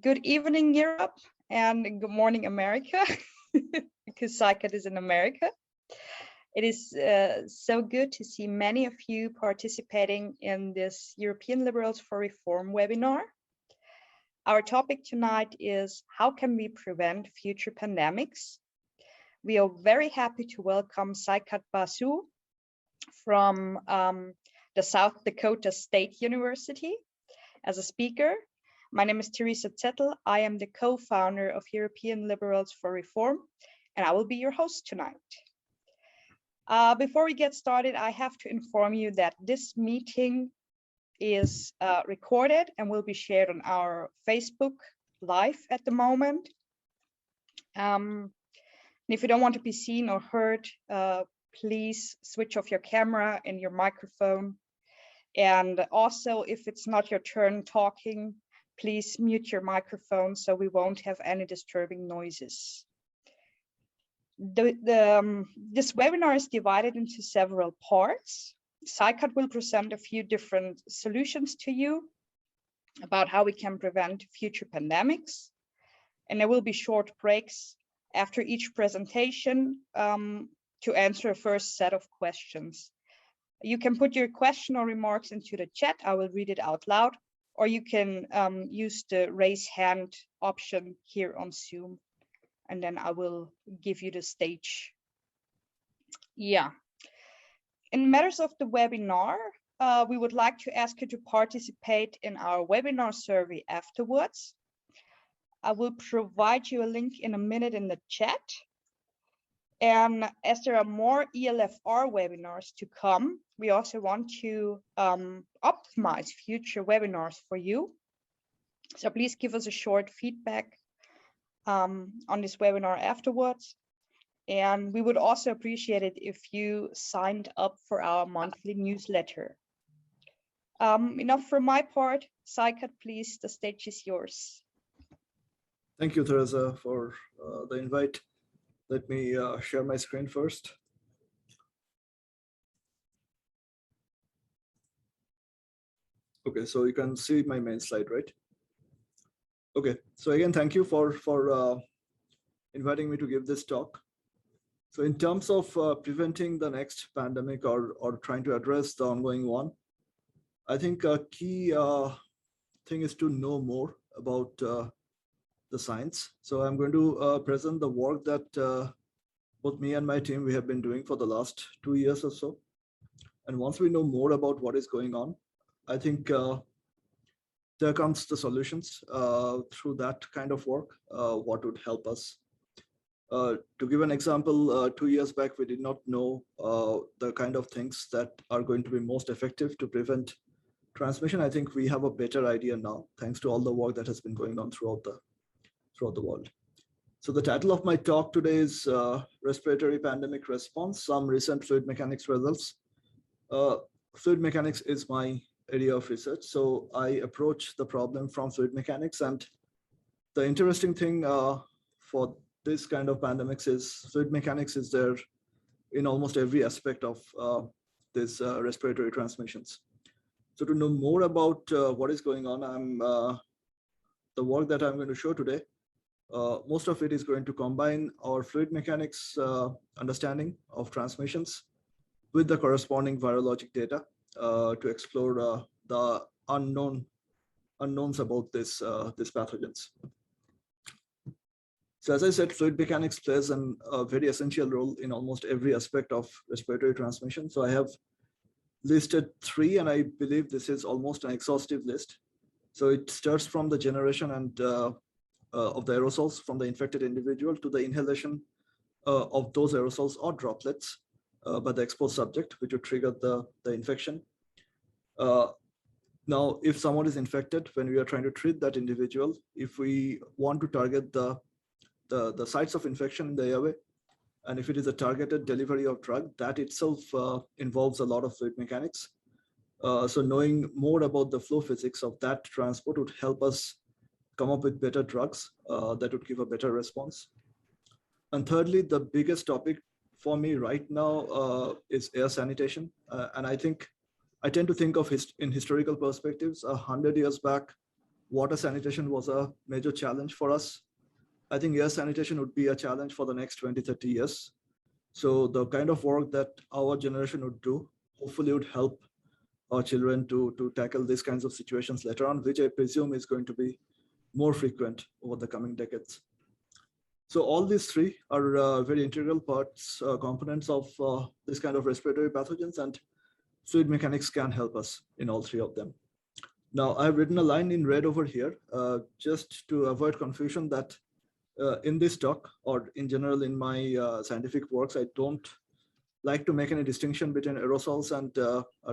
Good evening, Europe, and good morning, America, because Saikat is in America. It is so good to see many of you participating in this European Liberals for Reform webinar. Our topic tonight is how can we prevent future pandemics? We are very happy to welcome Saikat Basu from the South Dakota State University as a speaker. My name is Teresa Zettel. I am the co-founder of European Liberals for Reform, and I will be your host tonight. Before we get started, I have to inform you that this meeting is recorded and will be shared on our Facebook Live at the moment. And if you don't want to be seen or heard, please switch off your camera and your microphone. And also, if it's not your turn talking, please mute your microphone so we won't have any disturbing noises. This webinar is divided into several parts. Saikat will present a few different solutions to you about how we can prevent future pandemics. And there will be short breaks after each presentation to answer a first set of questions. You can put your question or remarks into the chat. I will read it out loud, or you can use the raise hand option here on Zoom, and then I will give you the stage. Yeah. In matters of the webinar, we would like to ask you to participate in our webinar survey afterwards. I will provide you a link in a minute in the chat. And as there are more ELFR webinars to come, we also want to optimize future webinars for you. So please give us a short feedback on this webinar afterwards. And we would also appreciate it if you signed up for our monthly newsletter. Enough from my part. Saikat, please, the stage is yours. Thank you, Teresa, for the invite. Let me share my screen first. Okay, so you can see my main slide, right? Okay, so again, thank you for inviting me to give this talk. So in terms of preventing the next pandemic or trying to address the ongoing one, I think a key thing is to know more about the science. So I'm going to present the work that both me and my team, we have been doing for the last 2 years or so. And once we know more about what is going on, I think there comes the solutions through that kind of work, what would help us. To give an example, 2 years back, we did not know the kind of things that are going to be most effective to prevent transmission. I think we have a better idea now, thanks to all the work that has been going on throughout the world. So the title of my talk today is Respiratory Pandemic Response, Some Recent Fluid Mechanics Results. Fluid mechanics is my area of research, so I approach the problem from fluid mechanics. And the interesting thing for this kind of pandemics is fluid mechanics is there in almost every aspect of this respiratory transmissions. So to know more about what is going on, the work that I'm going to show today, most of it is going to combine our fluid mechanics understanding of transmissions with the corresponding virologic data to explore the unknowns about this pathogens. So as I said, fluid mechanics plays a very essential role in almost every aspect of respiratory transmission. So I have listed 3, and I believe this is almost an exhaustive list. So it starts from the generation and of the aerosols from the infected individual to the inhalation of those aerosols or droplets by the exposed subject, which would trigger the infection. Now, if someone is infected, when we are trying to treat that individual, if we want to target the sites of infection in the airway, and if it is a targeted delivery of drug, that itself involves a lot of fluid mechanics. So knowing more about the flow physics of that transport would help us come up with better drugs that would give a better response. And thirdly, the biggest topic for me right now is air sanitation. And I think I tend to think of in historical perspectives. 100 years back, water sanitation was a major challenge for us. I think air sanitation would be a challenge for the next 20, 30 years. So the kind of work that our generation would do, hopefully would help our children to tackle these kinds of situations later on, which I presume is going to be more frequent over the coming decades. So all these three are very integral parts, components of this kind of respiratory pathogens, and fluid mechanics can help us in all three of them. Now, I've written a line in red over here, just to avoid confusion that in this talk, or in general in my scientific works, I don't like to make any distinction between aerosols and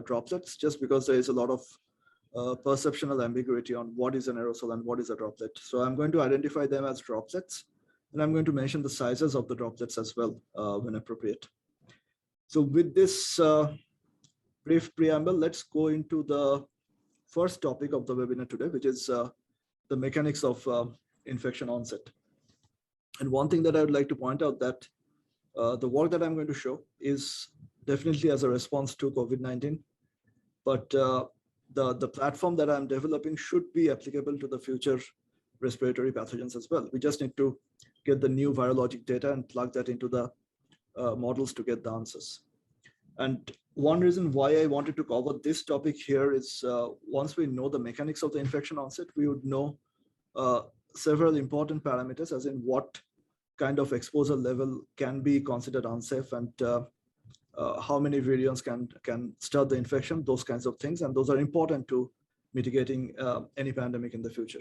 droplets, just because there is a lot of perceptual ambiguity on what is an aerosol and what is a droplet. So I'm going to identify them as droplets, and I'm going to mention the sizes of the droplets as well when appropriate. So with this brief preamble, let's go into the first topic of the webinar today, which is the mechanics of infection onset. And one thing that I would like to point out that the work that I'm going to show is definitely as a response to COVID-19, but the platform that I'm developing should be applicable to the future respiratory pathogens as well. We just need to get the new virologic data and plug that into the models to get the answers. And one reason why I wanted to cover this topic here is once we know the mechanics of the infection onset, we would know several important parameters, as in what kind of exposure level can be considered unsafe, and how many virions can start the infection, those kinds of things. And those are important to mitigating any pandemic in the future.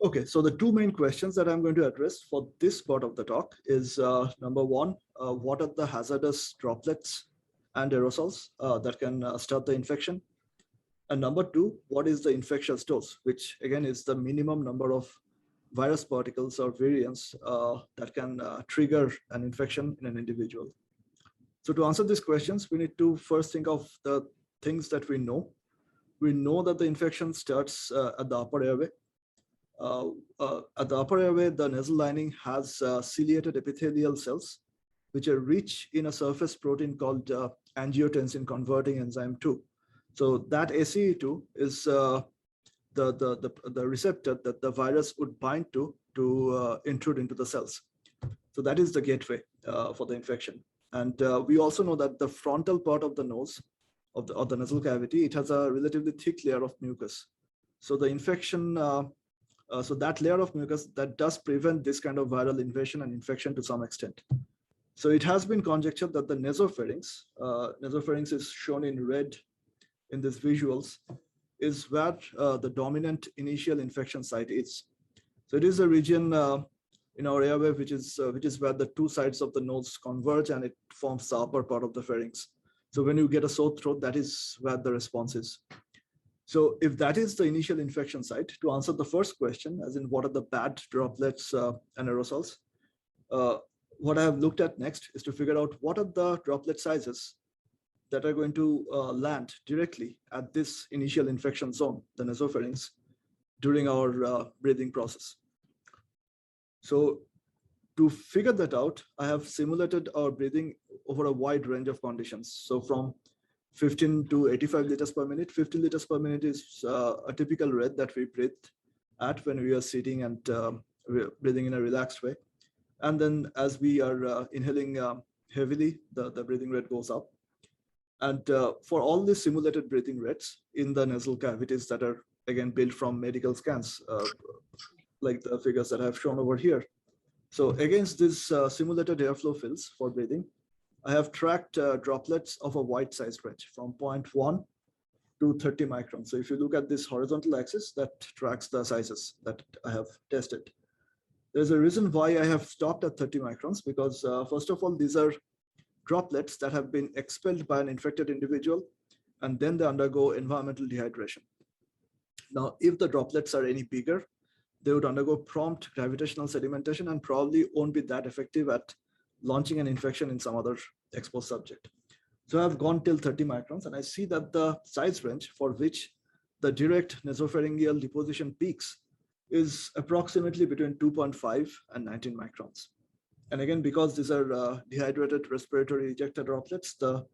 Okay, so the two main questions that I'm going to address for this part of the talk is number one, what are the hazardous droplets and aerosols that can start the infection? And number two, what is the infectious dose, which again is the minimum number of virus particles or virions that can trigger an infection in an individual. So to answer these questions, we need to first think of the things that we know. We know that the infection starts at the upper airway. At the upper airway, the nasal lining has ciliated epithelial cells, which are rich in a surface protein called angiotensin converting enzyme 2. So that ACE2 is the receptor that the virus would bind to intrude into the cells. So that is the gateway for the infection. And we also know that the frontal part of the nose, of the nasal cavity, it has a relatively thick layer of mucus. So the infection, so that layer of mucus, that does prevent this kind of viral invasion and infection to some extent. So it has been conjectured that the nasopharynx is shown in red in these visuals, is where the dominant initial infection site is. So it is a region in our airway which is where the two sides of the nose converge and it forms the upper part of the pharynx. So when you get a sore throat, that is where the response is. So if that is the initial infection site, to answer the first question, as in what are the bad droplets and aerosols, what I have looked at next is to figure out what are the droplet sizes that are going to land directly at this initial infection zone, the nasopharynx, during our breathing process. So to figure that out, I have simulated our breathing over a wide range of conditions. So from 15 to 85 liters per minute. 50 liters per minute is a typical rate that we breathe at when we are sitting and we're breathing in a relaxed way. And then as we are inhaling heavily, the breathing rate goes up. And for all these simulated breathing rates in the nasal cavities that are again built from medical scans, like the figures that I've shown over here. So against these simulated airflow fills for breathing, I have tracked droplets of a wide size range from 0.1 to 30 microns. So if you look at this horizontal axis, that tracks the sizes that I have tested. There's a reason why I have stopped at 30 microns, because first of all, these are droplets that have been expelled by an infected individual, and then they undergo environmental dehydration. Now, if the droplets are any bigger, they would undergo prompt gravitational sedimentation and probably won't be that effective at launching an infection in some other exposed subject. So I've gone till 30 microns, and I see that the size range for which the direct nasopharyngeal deposition peaks is approximately between 2.5 and 19 microns. And again, because these are dehydrated respiratory ejecta droplets, the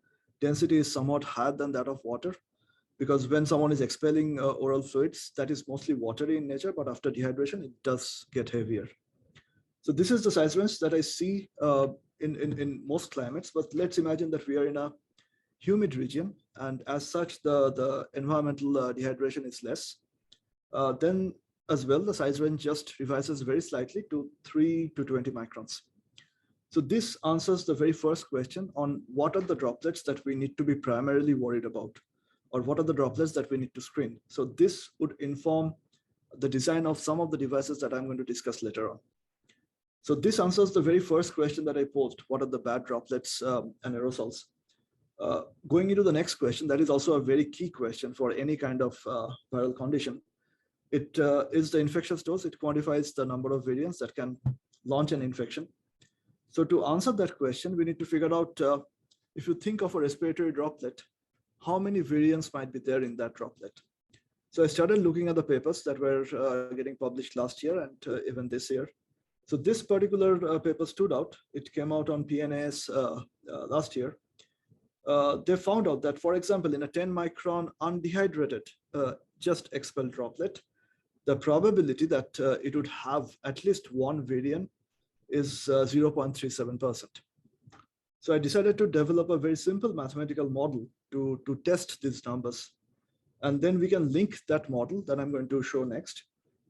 density is somewhat higher than that of water, because when someone is expelling oral fluids, that is mostly watery in nature, but after dehydration, it does get heavier. So this is the size range that I see in most climates, but let's imagine that we are in a humid region, and as such, the environmental dehydration is less. Then as well, the size range just revises very slightly to 3 to 20 microns. So this answers the very first question on what are the droplets that we need to be primarily worried about, or what are the droplets that we need to screen. So this would inform the design of some of the devices that I'm going to discuss later on. So this answers the very first question that I posed, what are the bad droplets and aerosols? Going into the next question, that is also a very key question for any kind of viral condition. It is the infectious dose. It quantifies the number of variants that can launch an infection. So to answer that question, we need to figure out, if you think of a respiratory droplet, how many variants might be there in that droplet? So I started looking at the papers that were getting published last year and even this year. So this particular paper stood out. It came out on PNAS last year. They found out that, for example, in a 10 micron undehydrated, just expelled droplet, the probability that it would have at least one variant is 0.37%. So I decided to develop a very simple mathematical model to test these numbers. And then we can link that model that I'm going to show next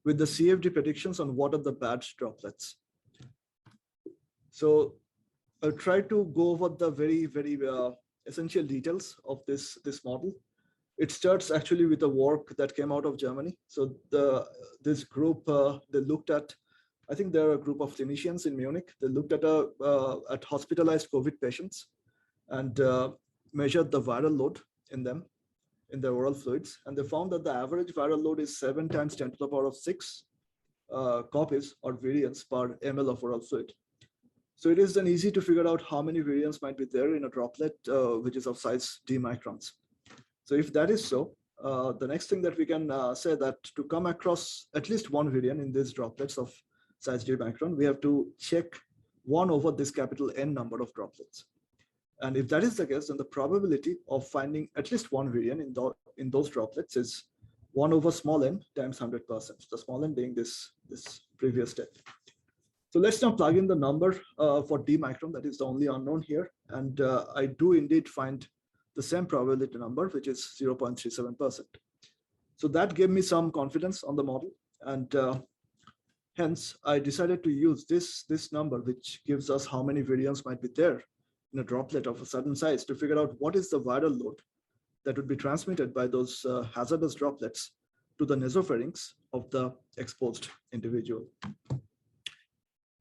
with the CFD predictions on what are the bad droplets. So I'll try to go over the very essential details of this model. It starts actually with a work that came out of Germany. So this group, they looked at, I think they're a group of clinicians in Munich. They looked at hospitalized COVID patients and measured the viral load in them, in their oral fluids. And they found that the average viral load is 7 times 10 to the power of 6 copies or variants per ml of oral fluid. So it is then easy to figure out how many variants might be there in a droplet, which is of size d microns. So if that is so, the next thing that we can say that to come across at least one variant in these droplets of size d micron, we have to check 1 over this capital N number of droplets. And if that is the case, then the probability of finding at least one variant in those droplets is 1 over small n times 100%. The small n being this previous step. So let's now plug in the number for d micron. That is the only unknown here. And I do indeed find the same probability number, which is 0.37%. So that gave me some confidence on the model. And hence, I decided to use this number, which gives us how many variants might be there in a droplet of a certain size, to figure out what is the viral load that would be transmitted by those hazardous droplets to the nasopharynx of the exposed individual.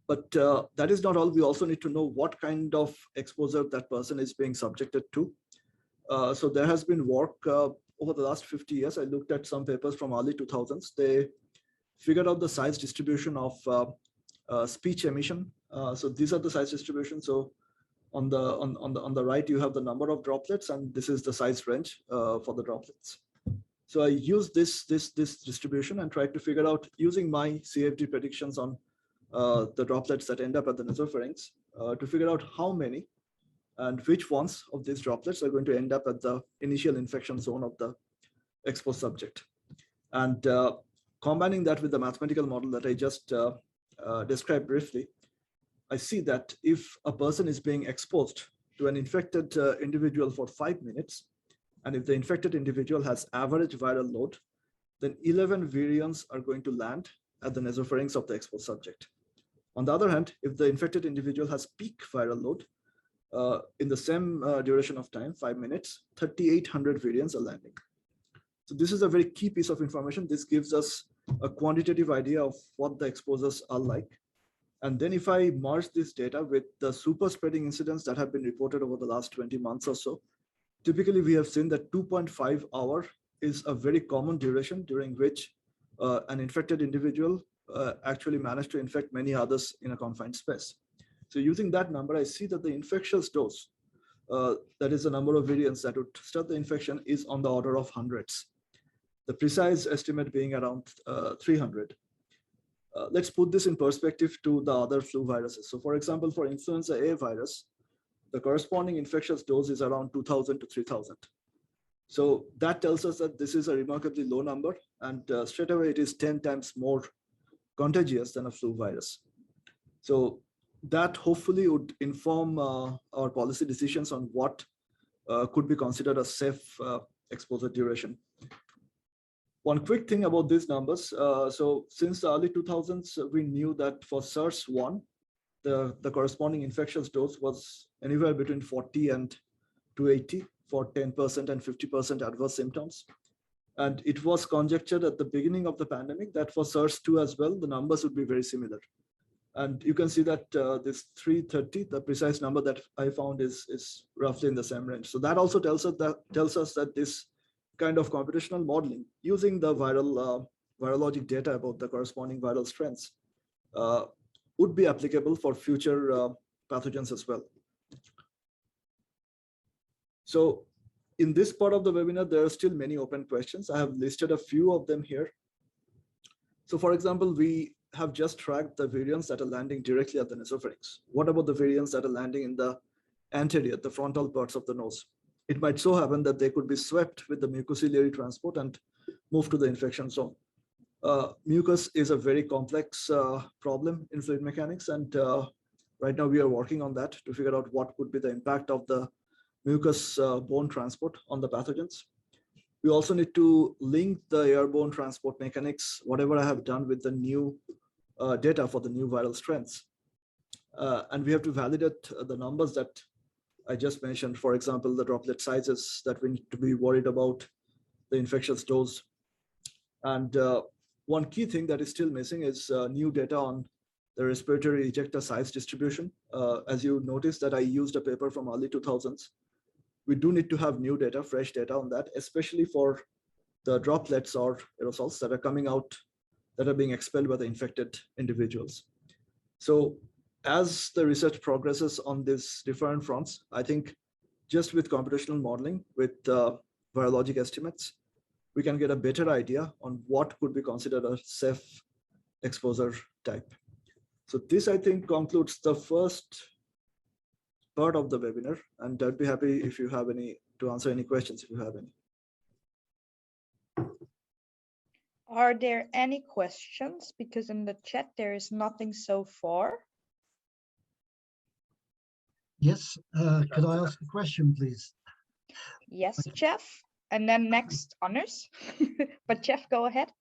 But that is not all. We also need to know what kind of exposure that person is being subjected to. So there has been work over the last 50 years. I looked at some papers from early 2000s. They figured out the size distribution of speech emission. So these are the size distribution. So on the right, you have the number of droplets, and this is the size range for the droplets. So I used this distribution and tried to figure out, using my CFD predictions on the droplets that end up at the nasopharynx, to figure out how many and which ones of these droplets are going to end up at the initial infection zone of the exposed subject. And combining that with the mathematical model that I just described briefly, I see that if a person is being exposed to an infected individual for 5 minutes, and if the infected individual has average viral load, then 11 variants are going to land at the nasopharynx of the exposed subject. On the other hand, if the infected individual has peak viral load, in the same duration of time, 5 minutes, 3,800 variants are landing. So this is a very key piece of information. This gives us a quantitative idea of what the exposures are like. And then if I merge this data with the super spreading incidents that have been reported over the last 20 months or so, typically we have seen that 2.5 hours is a very common duration during which an infected individual actually managed to infect many others in a confined space. So using that number, I see that the infectious dose, that is the number of variants that would start the infection, is on the order of hundreds. The precise estimate being around 300. Let's put this in perspective to the other flu viruses. So for example, for influenza A virus, the corresponding infectious dose is around 2,000 to 3,000. So that tells us that this is a remarkably low number, and straight away it is 10 times more contagious than a flu virus. So that hopefully would inform our policy decisions on what could be considered a safe exposure duration. One quick thing about these numbers. So since the early 2000s, we knew that for SARS-1, the corresponding infectious dose was anywhere between 40 and 280 for 10% and 50% adverse symptoms. And it was conjectured at the beginning of the pandemic that for SARS-2 as well, the numbers would be very similar. And you can see that this 330, the precise number that I found is roughly in the same range. So that also tells us that this kind of computational modeling using the virologic data about the corresponding viral strains would be applicable for future pathogens as well. So in this part of the webinar, there are still many open questions. I have listed a few of them here. So for example, we have just tracked the variants that are landing directly at the nasopharynx. What about the variants that are landing in the anterior, the frontal parts of the nose? It might so happen that they could be swept with the mucociliary transport and move to the infection zone. Mucus is a very complex problem in fluid mechanics, and right now we are working on that to figure out what could be the impact of the mucus bone transport on the pathogens. We also need to link the airborne transport mechanics, whatever I have done with the new data for the new viral strains. And we have to validate the numbers that I just mentioned, for example, the droplet sizes that we need to be worried about, the infectious dose. And one key thing that is still missing is new data on the respiratory ejector size distribution. As you notice that I used a paper from early 2000s. We do need to have new data, fresh data on that, especially for the droplets or aerosols that are coming out, that are being expelled by the infected individuals. So as the research progresses on these different fronts, I think just with computational modeling, with virologic estimates, we can get a better idea on what could be considered a safe exposure type. So this, I think, concludes the first part of the webinar, and I'd be happy if you have to answer any questions if you have any. Are there any questions? Because in the chat, there is nothing so far. Yes, could I ask a question, please? Yes, Jeff. And then next, honors. But Jeff, go ahead.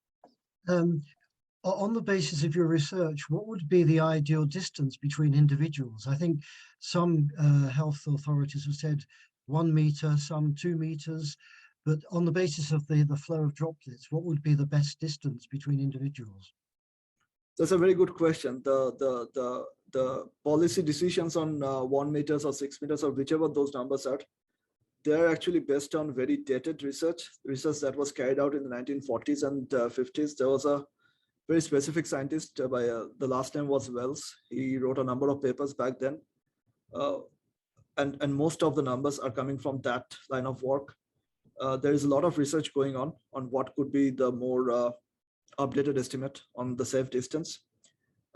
On the basis of your research, what would be the ideal distance between individuals? I think some health authorities have said 1 meter, some 2 meters, but on the basis of the flow of droplets, what would be the best distance between individuals? That's a very good question. The policy decisions on 1 meters or 6 meters or whichever those numbers are, they're actually based on very dated research that was carried out in the 1940s and 50s. There was a very specific scientist by the last name was Wells. He wrote a number of papers back then. And most of the numbers are coming from that line of work. There is a lot of research going on what could be the more updated estimate on the safe distance.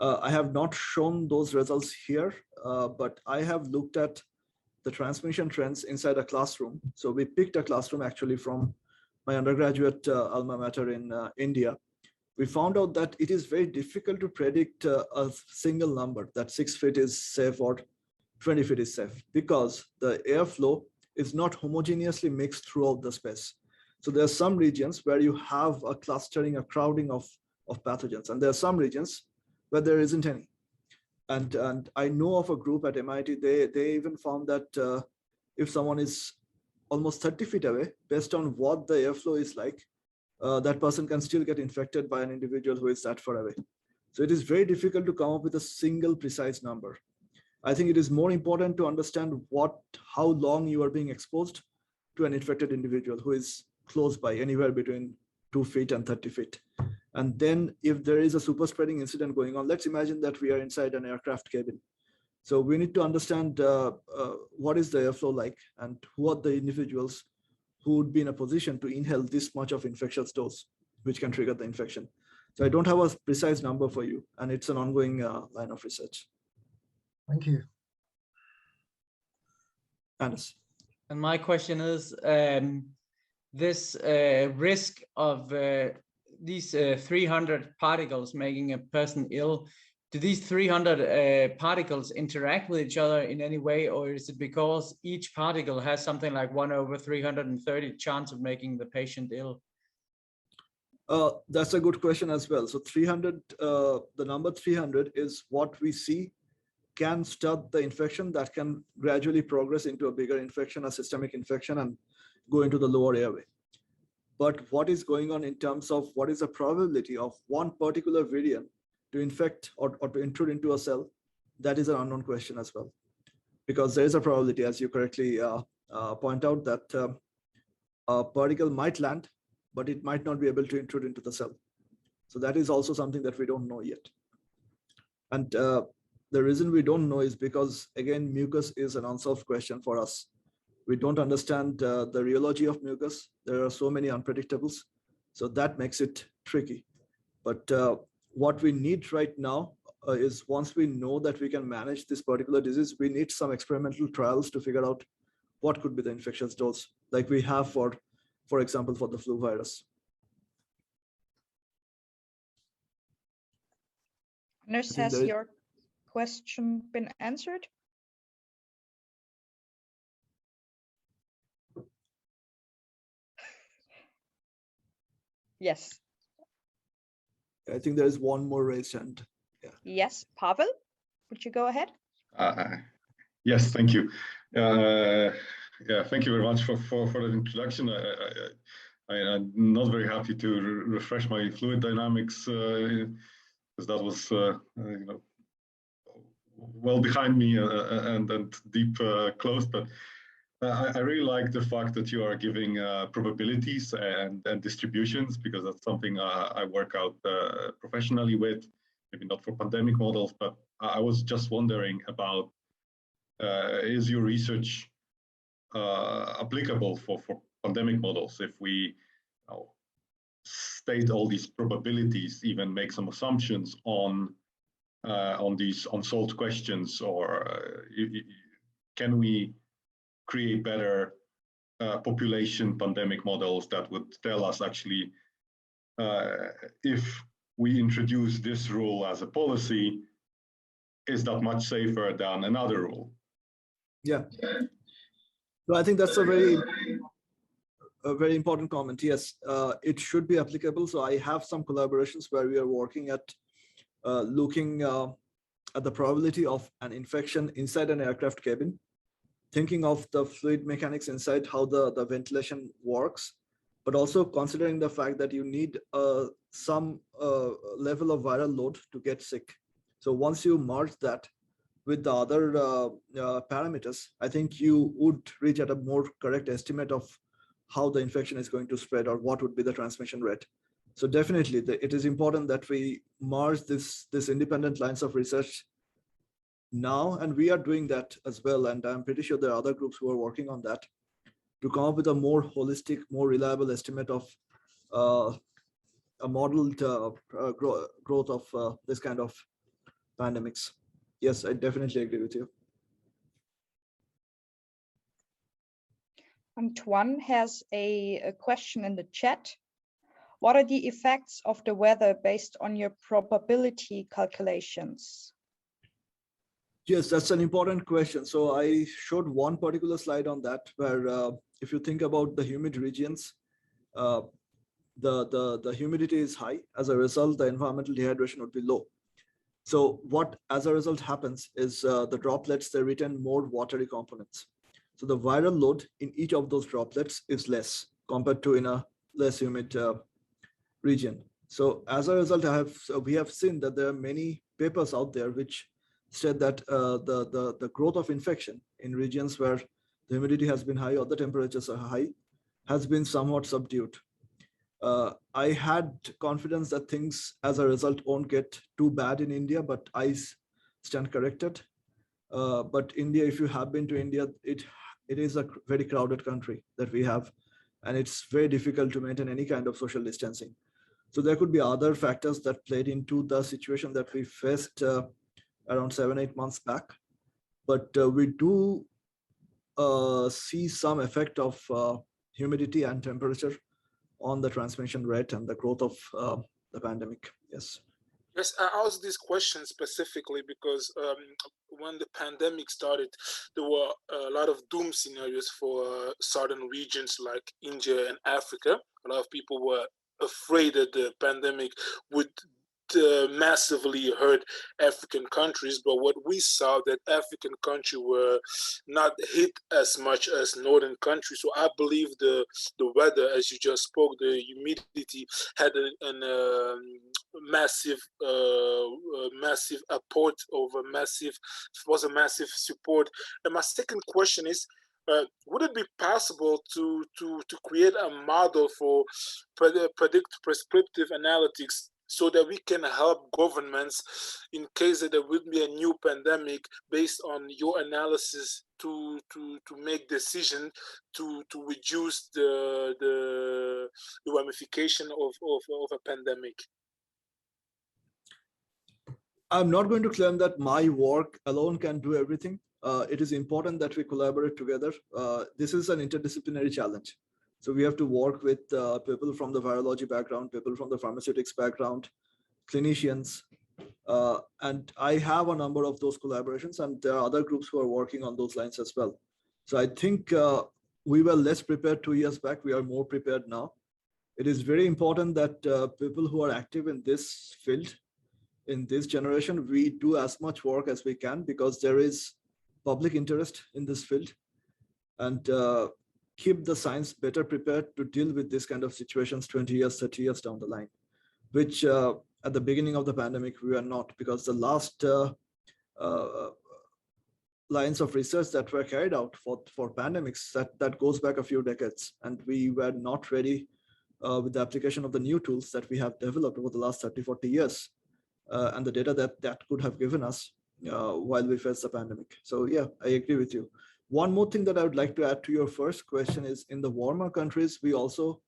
I have not shown those results here, but I have looked at the transmission trends inside a classroom. So we picked a classroom actually from my undergraduate alma mater in India. We found out that it is very difficult to predict a single number, that 6 feet is safe or 20 feet is safe, because the airflow is not homogeneously mixed throughout the space. So there are some regions where you have a clustering, a crowding of pathogens, and there are some regions where there isn't any. And I know of a group at MIT, they even found that if someone is almost 30 feet away, based on what the airflow is like, that person can still get infected by an individual who is that far away. So it is very difficult to come up with a single precise number. I think it is more important to understand how long you are being exposed to an infected individual who is close by, anywhere between 2 feet and 30 feet. And then if there is a super spreading incident going on, let's imagine that we are inside an aircraft cabin. So we need to understand what is the airflow like and who are the individuals who would be in a position to inhale this much of infectious dose, which can trigger the infection. So I don't have a precise number for you, and it's an ongoing line of research. Thank you. Anders. And my question is, this risk of these 300 particles making a person ill, do these 300 particles interact with each other in any way, or is it because each particle has something like 1/330 chance of making the patient ill? That's a good question as well. So 300, the number 300 is what we see can start the infection that can gradually progress into a bigger infection, a systemic infection, and go into the lower airway. But what is going on in terms of what is the probability of one particular variant to infect or to intrude into a cell, that is an unknown question as well. Because there is a probability, as you correctly point out, that a particle might land, but it might not be able to intrude into the cell. So that is also something that we don't know yet. And the reason we don't know is because, again, mucus is an unsolved question for us. We don't understand the rheology of mucus. There are so many unpredictables. So that makes it tricky. But what we need right now is, once we know that we can manage this particular disease, we need some experimental trials to figure out what could be the infectious dose, like we have for example, for the flu virus. Nurse, has your question been answered? Yes. I think there is one more raised hand. Yeah. Yes, Pavel, would you go ahead? Yes, thank you. Yeah, thank you very much for that introduction. I'm not very happy to refresh my fluid dynamics because that was you know, well behind me and deep close. But I really like the fact that you are giving probabilities and distributions, because that's something I work out professionally with, maybe not for pandemic models, but I was just wondering about, is your research applicable for pandemic models? If we state all these probabilities, even make some assumptions on these unsolved questions, or can we create better population pandemic models that would tell us actually if we introduce this rule as a policy, is that much safer than another rule? Yeah. So I think that's a very important comment. Yes, it should be applicable. So I have some collaborations where we are working at looking at the probability of an infection inside an aircraft cabin, thinking of the fluid mechanics inside, how the ventilation works, but also considering the fact that you need some level of viral load to get sick. So once you merge that with the other parameters, I think you would reach at a more correct estimate of how the infection is going to spread or what would be the transmission rate. So definitely it is important that we merge this independent lines of research now, and we are doing that as well. And I'm pretty sure there are other groups who are working on that to come up with a more holistic, more reliable estimate of a modeled growth of this kind of pandemics. Yes, I definitely agree with you. Antoine has a question in the chat. What are the effects of the weather based on your probability calculations? Yes, that's an important question. So I showed one particular slide on that, where if you think about the humid regions, the humidity is high. As a result, the environmental dehydration would be low. So what, as a result, happens is the droplets, they retain more watery components. So the viral load in each of those droplets is less compared to in a less humid region. So as a result, we have seen that there are many papers out there which said that the growth of infection in regions where the humidity has been high or the temperatures are high has been somewhat subdued. I had confidence that things as a result won't get too bad in India, but I stand corrected. But India, if you have been to India, it is a very crowded country that we have, and it's very difficult to maintain any kind of social distancing. So there could be other factors that played into the situation that we faced around 7-8 months back. But we do see some effect of humidity and temperature on the transmission rate and the growth of the pandemic. Yes. Yes, I asked this question specifically because when the pandemic started, there were a lot of doom scenarios for certain regions like India and Africa. A lot of people were afraid that the pandemic would massively hurt African countries, but what we saw that African countries were not hit as much as northern countries. So I believe the weather, as you just spoke, the humidity had a massive massive apport over massive was a massive support. And my second question is, would it be possible to create a model for predict prescriptive analytics so that we can help governments in case that there would be a new pandemic based on your analysis to make decision to reduce the ramification of a pandemic? I'm not going to claim that my work alone can do everything. It is important that we collaborate together. This is an interdisciplinary challenge. So we have to work with people from the virology background, people from the pharmaceutics background, clinicians. And I have a number of those collaborations, and there are other groups who are working on those lines as well. So I think we were less prepared 2 years back. We are more prepared now. It is very important that people who are active in this field, in this generation, we do as much work as we can because there is public interest in this field, and keep the science better prepared to deal with this kind of situations 20 years, 30 years down the line, which at the beginning of the pandemic, we are not, because the last lines of research that were carried out for pandemics, that goes back a few decades, and we were not ready with the application of the new tools that we have developed over the last 30, 40 years. And the data that could have given us while we faced the pandemic. So yeah, I agree with you. One more thing that I would like to add to your first question is, in the warmer countries, we also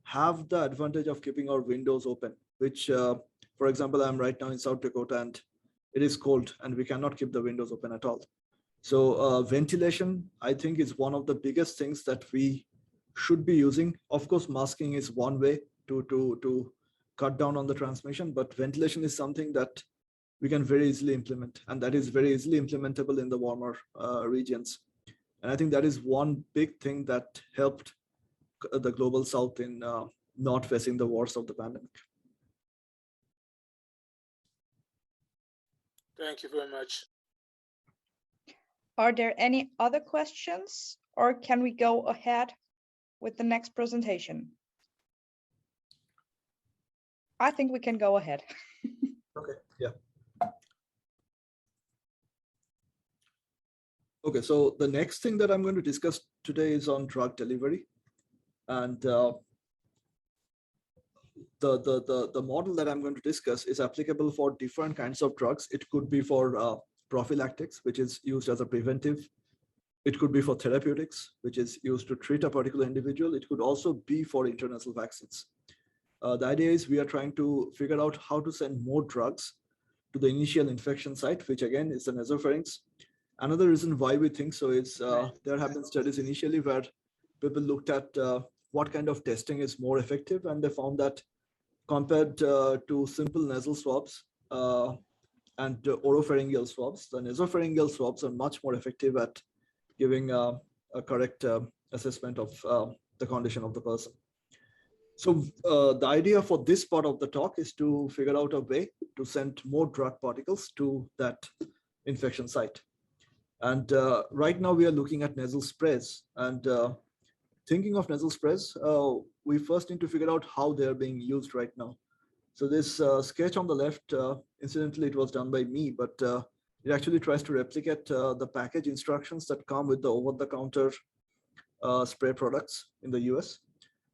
have the advantage of keeping our windows open, which, for example, I'm right now in South Dakota and it is cold and we cannot keep the windows open at all. So ventilation, I think, is one of the biggest things that we should be using. Of course, masking is one way to cut down on the transmission, but ventilation is something that we can very easily implement, and that is very easily implementable in the warmer regions. And I think that is one big thing that helped the global south in not facing the worst of the pandemic. Thank you very much. Are there any other questions, or can we go ahead with the next presentation? I think we can go ahead. Okay, yeah. Okay, so the next thing that I'm going to discuss today is on drug delivery. And the model that I'm going to discuss is applicable for different kinds of drugs. It could be for prophylactics, which is used as a preventive. It could be for therapeutics, which is used to treat a particular individual. It could also be for intranasal vaccines. The idea is we are trying to figure out how to send more drugs to the initial infection site, which again is the nasopharynx. Another reason why we think so is there have been studies initially where people looked at what kind of testing is more effective, and they found that compared to simple nasal swabs and oropharyngeal swabs, the nasopharyngeal swabs are much more effective at giving a correct assessment of the condition of the person. So the idea for this part of the talk is to figure out a way to send more drug particles to that infection site. And right now we are looking at nasal sprays, and thinking of nasal sprays, we first need to figure out how they're being used right now. So this sketch on the left, incidentally, it was done by me, but it actually tries to replicate the package instructions that come with the over-the-counter spray products in the US.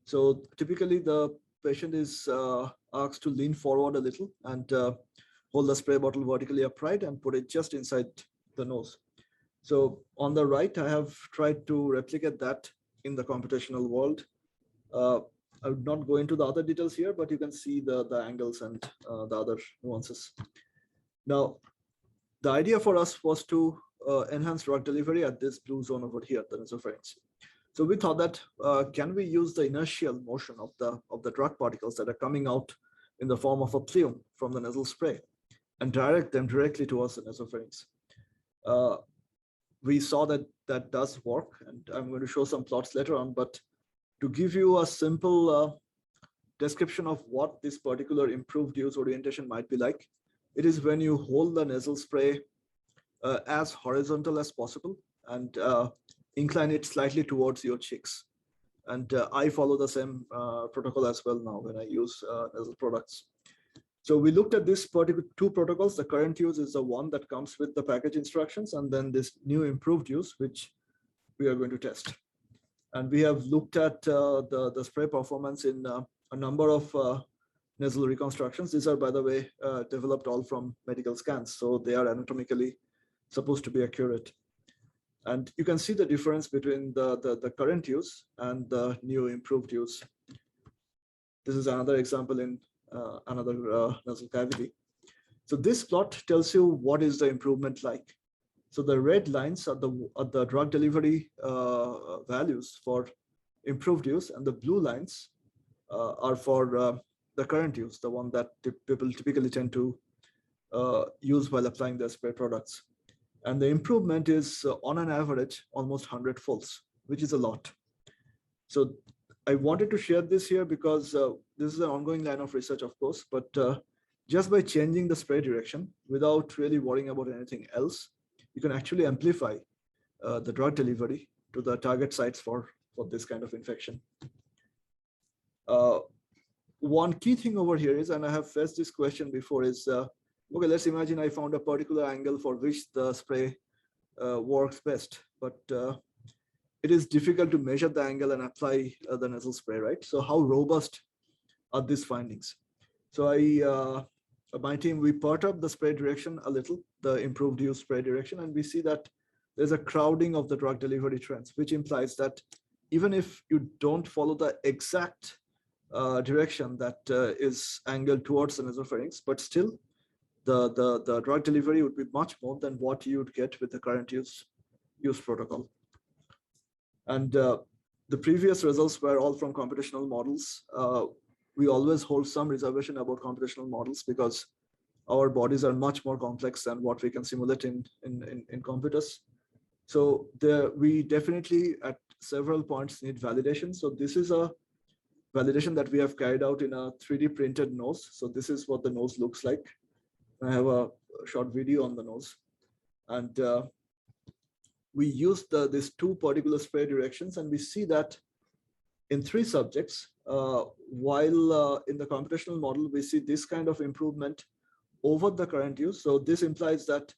So typically the patient is asked to lean forward a little and hold the spray bottle vertically upright and put it just inside the nose. So on the right, I have tried to replicate that in the computational world. I would not go into the other details here, but you can see the angles and the other nuances. Now, the idea for us was to enhance drug delivery at this blue zone over here, the nasopharynx. So we thought that can we use the inertial motion of the drug particles that are coming out in the form of a plume from the nasal spray and direct them directly towards the nasopharynx. We saw that that does work, and I'm going to show some plots later on, but to give you a simple description of what this particular improved use orientation might be like, it is when you hold the nasal spray as horizontal as possible and incline it slightly towards your cheeks. And I follow the same protocol as well now when I use nasal products. So we looked at this particular two protocols. The current use is the one that comes with the package instructions, and then this new improved use, which we are going to test. And we have looked at the spray performance in a number of nasal reconstructions. These are, by the way, developed all from medical scans, so they are anatomically supposed to be accurate. And you can see the difference between the current use and the new improved use. This is another example in another nasal cavity. So this plot tells you what is the improvement like. So the red lines are the drug delivery values for improved use, and the blue lines are for the current use, the one that people typically tend to use while applying their spray products. And the improvement is on an average almost 100-folds, which is a lot. So I wanted to share this here because this is an ongoing line of research, of course, but just by changing the spray direction without really worrying about anything else, you can actually amplify the drug delivery to the target sites for this kind of infection. One key thing over here is, and I have faced this question before, is okay, let's imagine I found a particular angle for which the spray works best, but it is difficult to measure the angle and apply the nasal spray, right? So how robust are these findings? So my team, we perturb the spray direction a little, the improved use spray direction, and we see that there's a crowding of the drug delivery trends, which implies that even if you don't follow the exact direction that is angled towards the nasopharynx, but still the drug delivery would be much more than what you would get with the current use protocol. And the previous results were all from computational models. We always hold some reservation about computational models because our bodies are much more complex than what we can simulate in computers. So we definitely at several points need validation. So this is a validation that we have carried out in a 3D printed nose. So this is what the nose looks like. I have a short video on the nose. And we used these two particular spray directions, and we see that in 3 subjects, while in the computational model, we see this kind of improvement over the current use. So this implies that,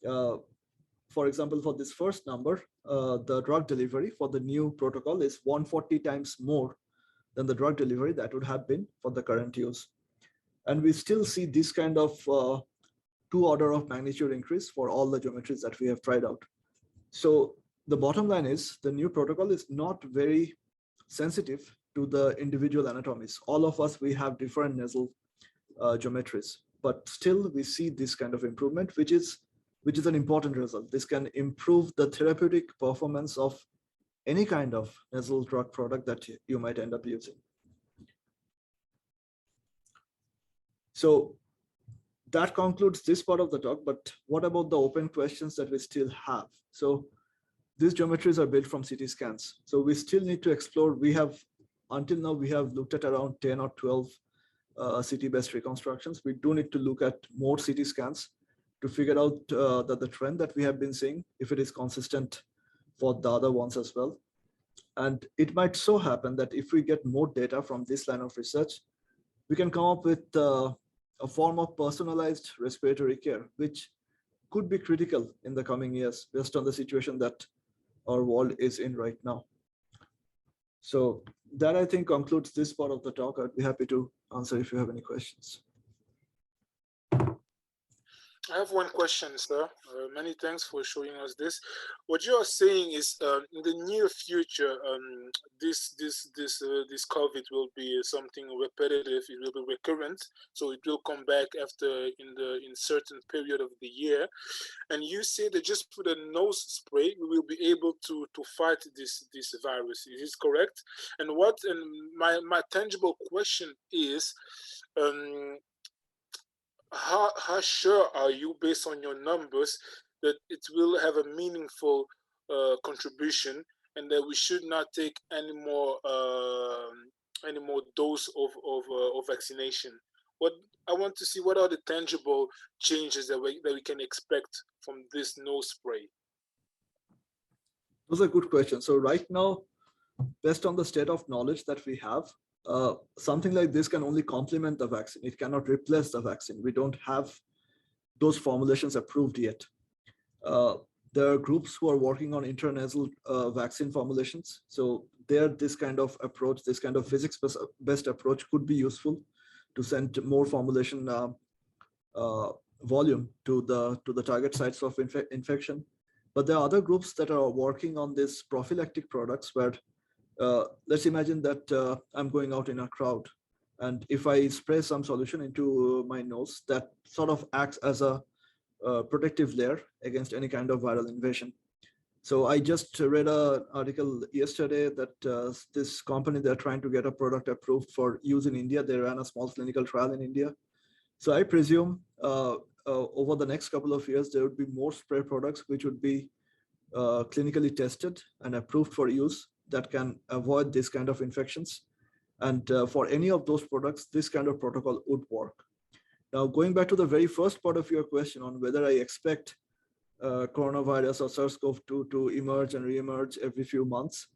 for example, for this first number, the drug delivery for the new protocol is 140 times more than the drug delivery that would have been for the current use. And we still see this kind of 2 order of magnitude increase for all the geometries that we have tried out. So the bottom line is the new protocol is not very sensitive to the individual anatomies. All of us, we have different nasal geometries, but still we see this kind of improvement, which is an important result. This can improve the therapeutic performance of any kind of nasal drug product that you might end up using. So that concludes this part of the talk, but what about the open questions that we still have? So these geometries are built from CT scans. So we still need to explore. Until now, we have looked at around 10 or 12 CT-based reconstructions. We do need to look at more CT scans to figure out that the trend that we have been seeing, if it is consistent for the other ones as well. And it might so happen that if we get more data from this line of research, we can come up with a form of personalized respiratory care, which could be critical in the coming years based on the situation that our world is in right now. So that, I think, concludes this part of the talk. I'd be happy to answer if you have any questions. I have one question, sir. Many thanks for showing us this. What you are saying is, in the near future, this COVID will be something repetitive. It will be recurrent, so it will come back after in certain period of the year. And you say that just with a nose spray, we will be able to fight this virus. Is this correct? And my tangible question is. How sure are you, based on your numbers, that it will have a meaningful contribution, and that we should not take any more dose of vaccination? What I want to see, what are the tangible changes that we can expect from this nose spray? Those are good questions. So right now, based on the state of knowledge that we have, something like this can only complement the vaccine. It cannot replace the vaccine. We don't have those formulations approved yet. There are groups who are working on intranasal vaccine formulations. So there, this kind of approach, this kind of physics-based approach could be useful to send more formulation volume to the target sites of infection. But there are other groups that are working on these prophylactic products where let's imagine that I'm going out in a crowd, and if I spray some solution into my nose, that sort of acts as a protective layer against any kind of viral invasion. So I just read an article yesterday that this company, they're trying to get a product approved for use in India. They ran a small clinical trial in India. So I presume over the next couple of years, there would be more spray products which would be clinically tested and approved for use that can avoid this kind of infections. And for any of those products, this kind of protocol would work. Now, going back to the very first part of your question on whether I expect coronavirus or SARS-CoV-2 to emerge and re-emerge every few months,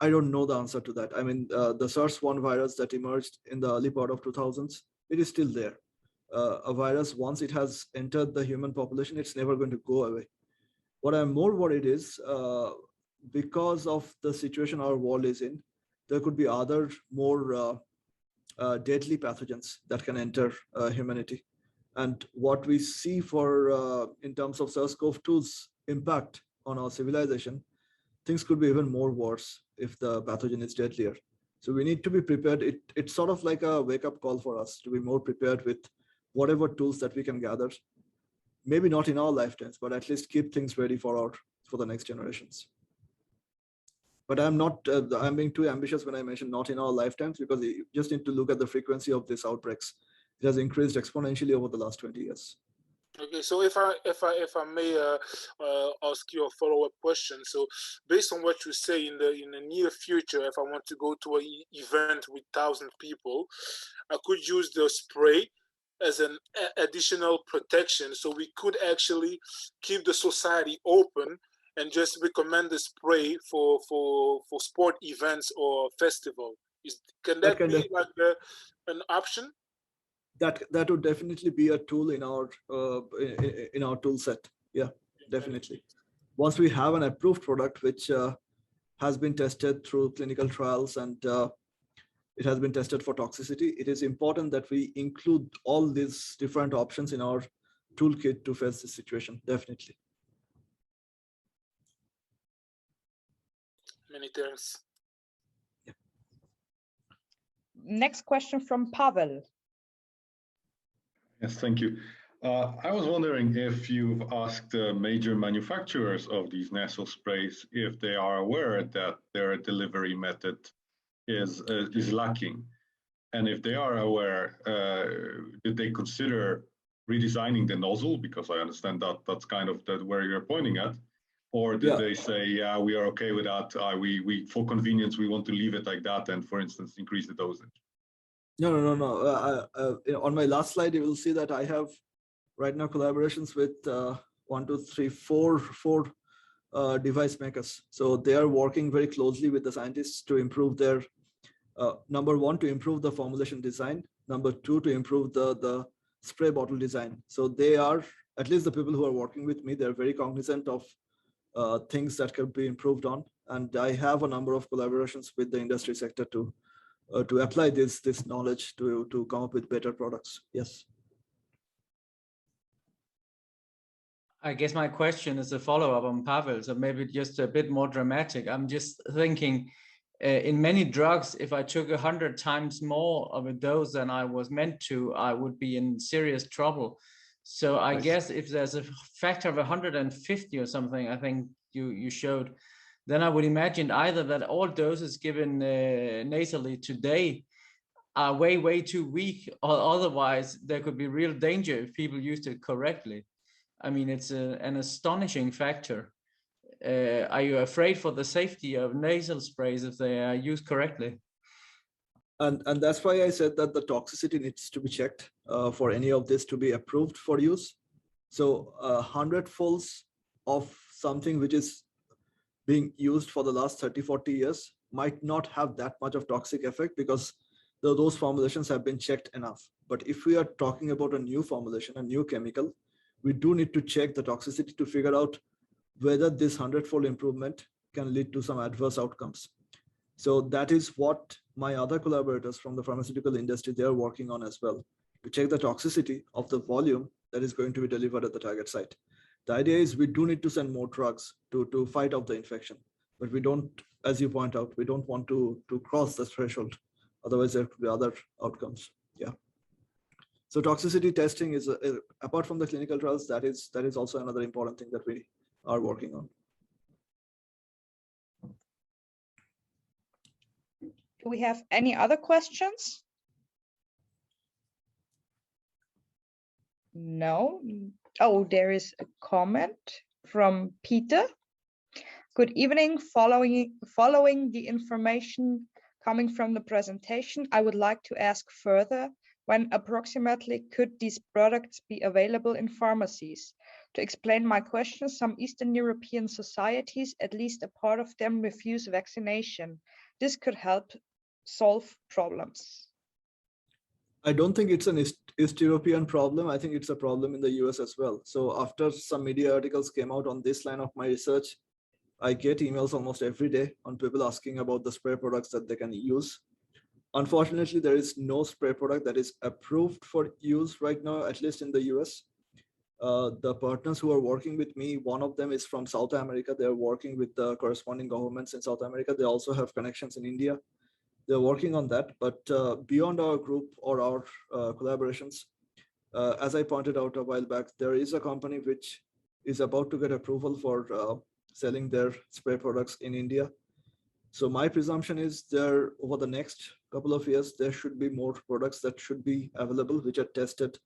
I don't know the answer to that. I mean, the SARS-1 virus that emerged in the early part of 2000s, it is still there. A virus, once it has entered the human population, it's never going to go away. What I'm more worried is because of the situation our world is in, there could be other more deadly pathogens that can enter humanity. And what we see for in terms of SARS-CoV-2's impact on our civilization, things could be even more worse if the pathogen is deadlier. So we need to be prepared. It's sort of like a wake-up call for us to be more prepared with whatever tools that we can gather. Maybe not in our lifetimes, but at least keep things ready for the next generations. But I'm not, I'm being too ambitious when I mention not in our lifetimes, because you just need to look at the frequency of these outbreaks. It has increased exponentially over the last 20 years. Okay, so if I may ask you a follow-up question. So based on what you say, in the near future, if I want to go to an event with 1,000 people, I could use the spray as an additional protection. So we could actually keep the society open and just recommend the spray for sport events or festival. Can that be like an option? That would definitely be a tool in our tool set. Yeah, definitely. Once we have an approved product which has been tested through clinical trials and it has been tested for toxicity, it is important that we include all these different options in our toolkit to face this situation. Definitely. Many thanks. Yeah. Next question from Pavel. Yes, thank you. I was wondering if you've asked major manufacturers of these nasal sprays if they are aware that their delivery method is lacking, and if they are aware, did they consider redesigning the nozzle? Because I understand that that's kind of where you're pointing at. Or did they say, yeah, we are okay with that. We for convenience, we want to leave it like that, and for instance, increase the dosage? No. On my last slide, you will see that I have right now collaborations with 1, 2, 3, 4 device makers. So they are working very closely with the scientists to improve their, number one, to improve the formulation design. Number two, to improve the spray bottle design. So they are, at least the people who are working with me, they're very cognizant of things that can be improved on. And I have a number of collaborations with the industry sector to apply this knowledge to come up with better products. Yes. I guess my question is a follow-up on Pavel, so maybe just a bit more dramatic. I'm just thinking, in many drugs, if I took 100 times more of a dose than I was meant to, I would be in serious trouble. So I guess if there's a factor of 150 or something, I think you showed, then I would imagine either that all doses given nasally today are way too weak, or otherwise there could be real danger if people used it correctly. I mean, it's an astonishing factor. Are you afraid for the safety of nasal sprays if they are used correctly? And that's why I said that the toxicity needs to be checked for any of this to be approved for use. So 100-folds of something which is being used for the last 30-40 years might not have that much of toxic effect because those formulations have been checked enough. But if we are talking about a new formulation, a new chemical, we do need to check the toxicity to figure out whether this 100-fold improvement can lead to some adverse outcomes. So that is what my other collaborators from the pharmaceutical industry, they're working on as well, to check the toxicity of the volume that is going to be delivered at the target site. The idea is we do need to send more drugs to fight off the infection, but we don't, as you point out, we don't want to cross the threshold. Otherwise, there could be other outcomes. Yeah. So toxicity testing is, apart from the clinical trials, that is also another important thing that we are working on. Do we have any other questions? No. Oh, there is a comment from Peter. Good evening. Following the information coming from the presentation, I would like to ask further, when approximately could these products be available in pharmacies? To explain my question, some Eastern European societies, at least a part of them, refuse vaccination. This could help solve problems. I don't think it's an East European problem. I think it's a problem in the US as well. So after some media articles came out on this line of my research, I get emails almost every day on people asking about the spray products that they can use. Unfortunately, there is no spray product that is approved for use right now, at least in the US. The partners who are working with me, one of them is from South America. They're working with the corresponding governments in South America. They also have connections in India. They're working on that. But beyond our group or our collaborations, as I pointed out a while back, there is a company which is about to get approval for selling their spray products in India. So my presumption is there over the next couple of years, there should be more products that should be available, which are tested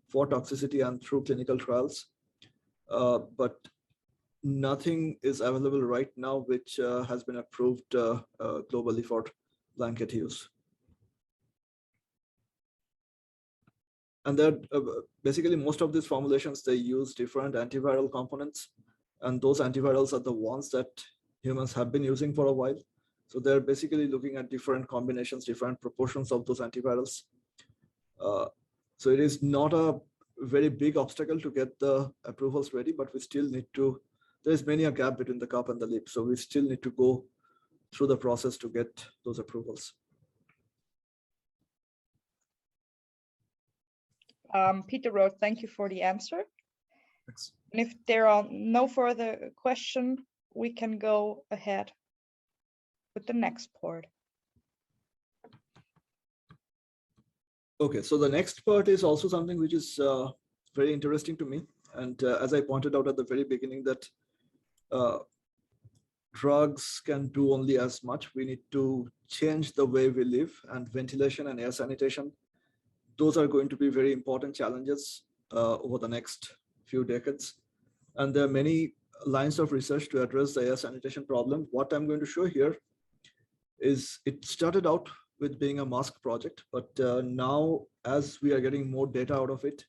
for toxicity and through clinical trials. But nothing is available right now, which has been approved globally for blanket use. And then basically most of these formulations, they use different antiviral components. And those antivirals are the ones that humans have been using for a while. So they're basically looking at different combinations, different proportions of those antivirals. So it is not a very big obstacle to get the approvals ready, but we still need to, there's many a gap between the cup and the lip. So we still need to go through the process to get those approvals. Peter wrote, thank you for the answer. Thanks. And if there are no further questions, we can go ahead with the next part. Okay, so the next part is also something which is very interesting to me. And as I pointed out at the very beginning, that drugs can do only as much. We need to change the way we live, and ventilation and air sanitation, those are going to be very important challenges over the next few decades. And there are many lines of research to address the air sanitation problem. What I'm going to show here is it started out with being a mask project, but now as we are getting more data out of it,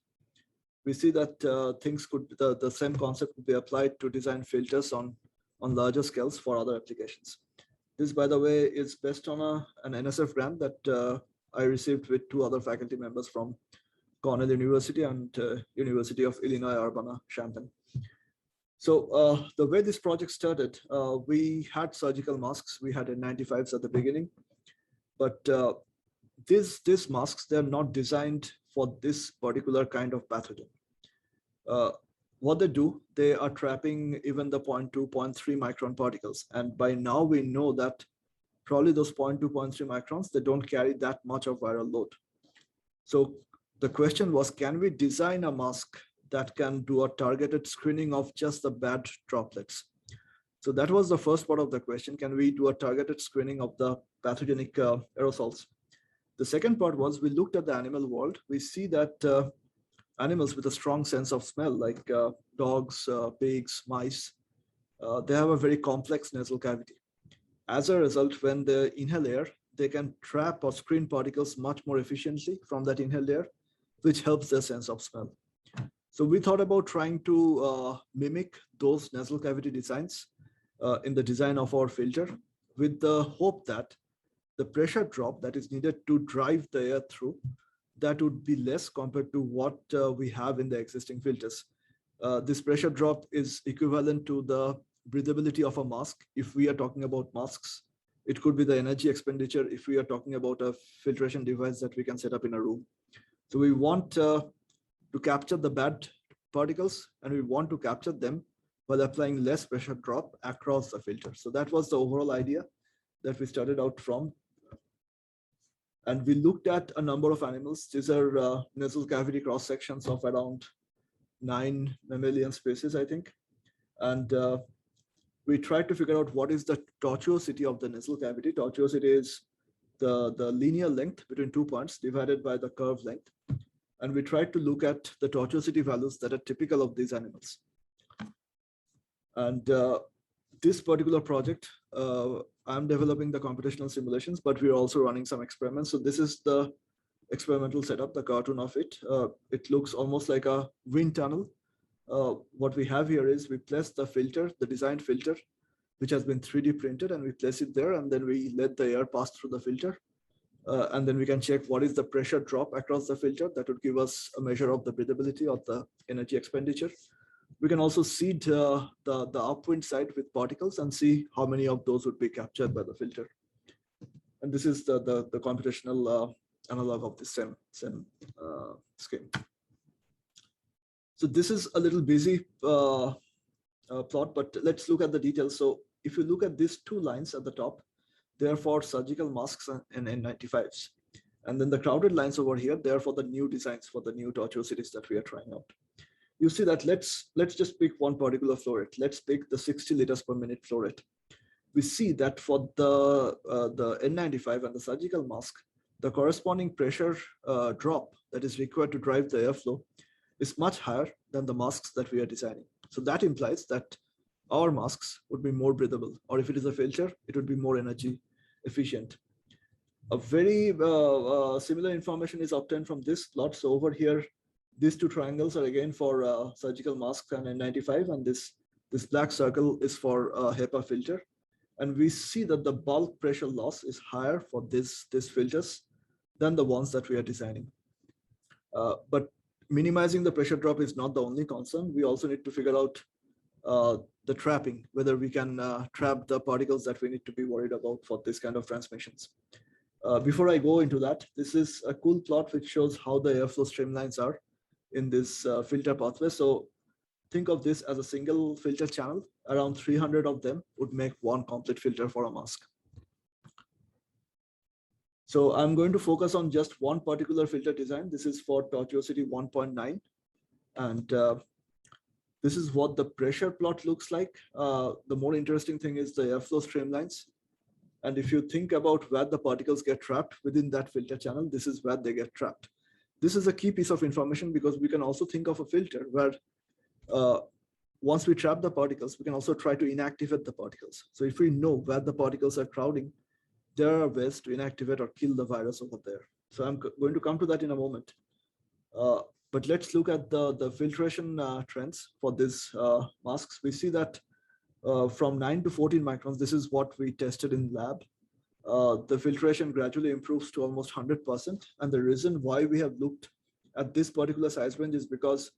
we see that things could, the same concept could be applied to design filters on larger scales for other applications. This, by the way, is based on an NSF grant that I received with 2 other faculty members from Cornell University and University of Illinois Urbana-Champaign. So the way this project started, we had surgical masks. We had N95s at the beginning, but these masks, they're not designed for this particular kind of pathogen. what they do, they are trapping even the 0.2, 0.3 micron particles. And by now we know that probably those 0.2, 0.3 microns, they don't carry that much of viral load. So the question was, can we design a mask that can do a targeted screening of just the bad droplets? So that was the first part of the question. Can we do a targeted screening of the pathogenic aerosols? The second part was, we looked at the animal world. We see that animals with a strong sense of smell, like dogs, pigs, mice, they have a very complex nasal cavity. As a result, when they inhale air, they can trap or screen particles much more efficiently from that inhaled air, which helps their sense of smell. So we thought about trying to mimic those nasal cavity designs in the design of our filter, with the hope that the pressure drop that is needed to drive the air through, that would be less compared to what we have in the existing filters. This pressure drop is equivalent to the breathability of a mask. If we are talking about masks, it could be the energy expenditure if we are talking about a filtration device that we can set up in a room. So we want to capture the bad particles, and we want to capture them while applying less pressure drop across the filter. So that was the overall idea that we started out from. And we looked at a number of animals. These are nasal cavity cross sections of around 9 mammalian species, I think. And we tried to figure out what is the tortuosity of the nasal cavity. Tortuosity is the linear length between 2 points divided by the curve length. And we tried to look at the tortuosity values that are typical of these animals. And this particular project, I'm developing the computational simulations, but we're also running some experiments. So this is the experimental setup, the cartoon of it. It looks almost like a wind tunnel. What we have here is we place the filter, the designed filter, which has been 3D printed, and we place it there, and then we let the air pass through the filter. And then we can check what is the pressure drop across the filter. That would give us a measure of the breathability or the energy expenditure. We can also seed the upwind side with particles and see how many of those would be captured by the filter. And this is the computational analog of the same scheme. So this is a little busy plot, but let's look at the details. So if you look at these 2 lines at the top, they are for surgical masks and N95s. And then the crowded lines over here, they are for the new designs, for the new tortuosities that we are trying out. You see that let's just pick one particular flow rate. Let's pick the 60 liters per minute flow rate. We see that for the N95 and the surgical mask, the corresponding pressure drop that is required to drive the airflow is much higher than the masks that we are designing. So that implies that our masks would be more breathable, or if it is a filter, it would be more energy efficient. A very similar information is obtained from this plot. So over here, these 2 triangles are again for surgical masks and N95, and this black circle is for HEPA filter. And we see that the bulk pressure loss is higher for these filters than the ones that we are designing. But minimizing the pressure drop is not the only concern. We also need to figure out the trapping, whether we can trap the particles that we need to be worried about for this kind of transmissions. Before I go into that, this is a cool plot which shows how the airflow streamlines are in this filter pathway. So think of this as a single filter channel. Around 300 of them would make one complete filter for a mask. So I'm going to focus on just one particular filter design. This is for tortuosity 1.9. And this is what the pressure plot looks like. The more interesting thing is the airflow streamlines. And if you think about where the particles get trapped within that filter channel, this is where they get trapped. This is a key piece of information because we can also think of a filter where once we trap the particles, we can also try to inactivate the particles. So if we know where the particles are crowding, there are ways to inactivate or kill the virus over there. So I'm going to come to that in a moment. But let's look at the filtration trends for these masks. We see that from 9 to 14 microns, this is what we tested in lab. The filtration gradually improves to almost 100%. And the reason why we have looked at this particular size range is because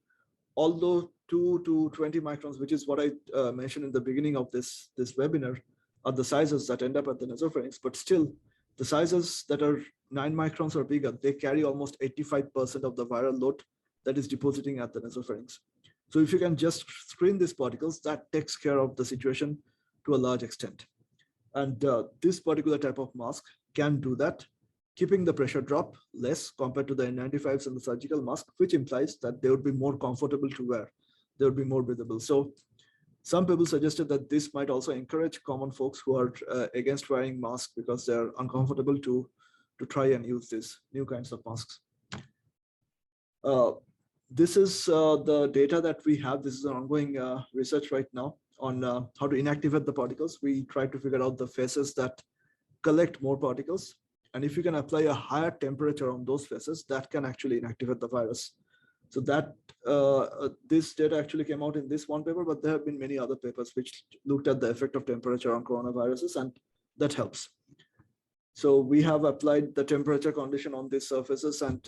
although 2 to 20 microns, which is what I mentioned in the beginning of this webinar, are the sizes that end up at the nasopharynx, but still the sizes that are 9 microns or bigger, they carry almost 85% of the viral load that is depositing at the nasopharynx. So if you can just screen these particles, that takes care of the situation to a large extent. And this particular type of mask can do that, keeping the pressure drop less compared to the N95s and the surgical mask, which implies that they would be more comfortable to wear. They would be more breathable. So some people suggested that this might also encourage common folks who are against wearing masks because they're uncomfortable to try and use these new kinds of masks. This is the data that we have. This is an ongoing research right now on how to inactivate the particles. We try to figure out the phases that collect more particles. And if you can apply a higher temperature on those phases, that can actually inactivate the virus. So that this data actually came out in this one paper, but there have been many other papers which looked at the effect of temperature on coronaviruses, and that helps. So we have applied the temperature condition on these surfaces, and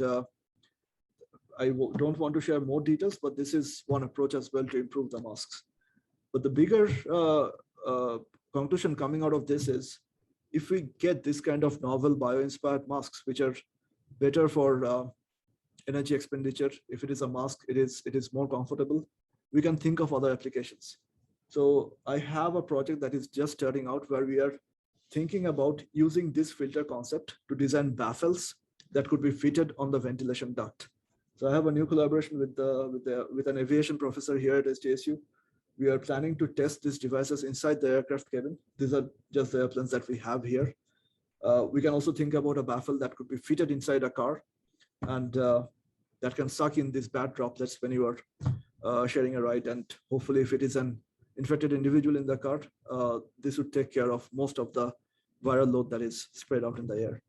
I don't want to share more details, but this is one approach as well to improve the masks. But the bigger conclusion coming out of this is, if we get this kind of novel bio-inspired masks, which are better for energy expenditure, if it is a mask, it is more comfortable, we can think of other applications. So I have a project that is just starting out where we are thinking about using this filter concept to design baffles that could be fitted on the ventilation duct. So I have a new collaboration with an aviation professor here at SDSU. We are planning to test these devices inside the aircraft cabin. These are just the airplanes that we have here. We can also think about a baffle that could be fitted inside a car, and that can suck in these bad droplets when you are sharing a ride. And hopefully, if it is an infected individual in the car, this would take care of most of the viral load that is spread out in the air.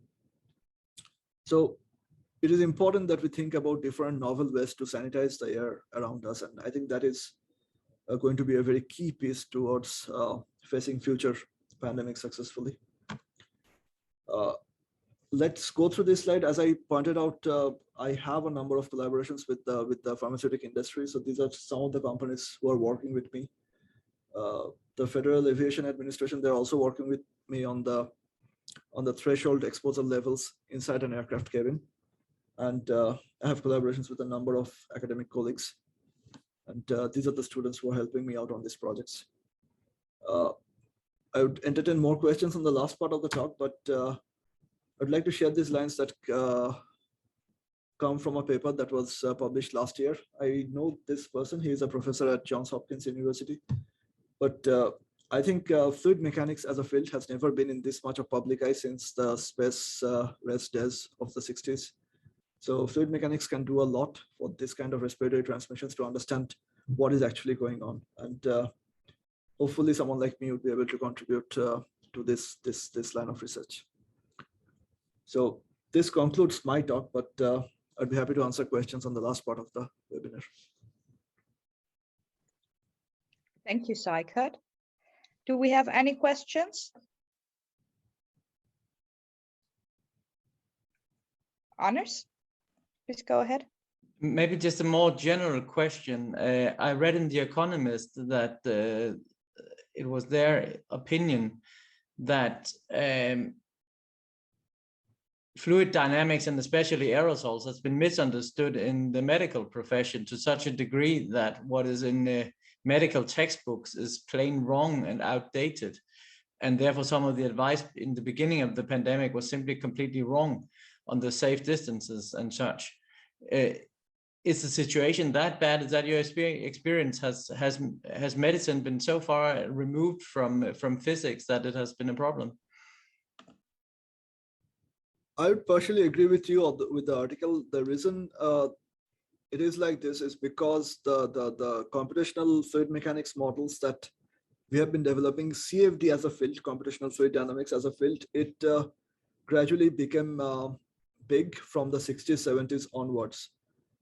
So it is important that we think about different novel ways to sanitize the air around us. And I think that is going to be a very key piece towards facing future pandemics successfully. Let's go through this slide. As I pointed out, I have a number of collaborations with the pharmaceutical industry. So these are some of the companies who are working with me. The Federal Aviation Administration, they're also working with me on the threshold exposure levels inside an aircraft cabin. And I have collaborations with a number of academic colleagues. And these are the students who are helping me out on these projects. I would entertain more questions on the last part of the talk, but I'd like to share these lines that come from a paper that was published last year. I know this person, he is a professor at Johns Hopkins University, but I think fluid mechanics as a field has never been in this much of public eye since the space race days of the 60s. So fluid mechanics can do a lot for this kind of respiratory transmissions to understand what is actually going on. And hopefully someone like me would be able to contribute to this line of research. So this concludes my talk, but I'd be happy to answer questions on the last part of the webinar. Thank you, Saikat. Do we have any questions? Anders, please go ahead. Maybe just a more general question. I read in The Economist that it was their opinion that fluid dynamics and especially aerosols has been misunderstood in the medical profession to such a degree that what is in the medical textbooks is plain wrong and outdated. And therefore some of the advice in the beginning of the pandemic was simply completely wrong on the safe distances and such. Is the situation that bad? Is that your experience? Has medicine been so far removed from physics that it has been a problem? I would partially agree with you with the article. The reason it is like this is because the computational fluid mechanics models that we have been developing, CFD as a field, computational fluid dynamics as a field, it gradually became big from the 60s, 70s onwards.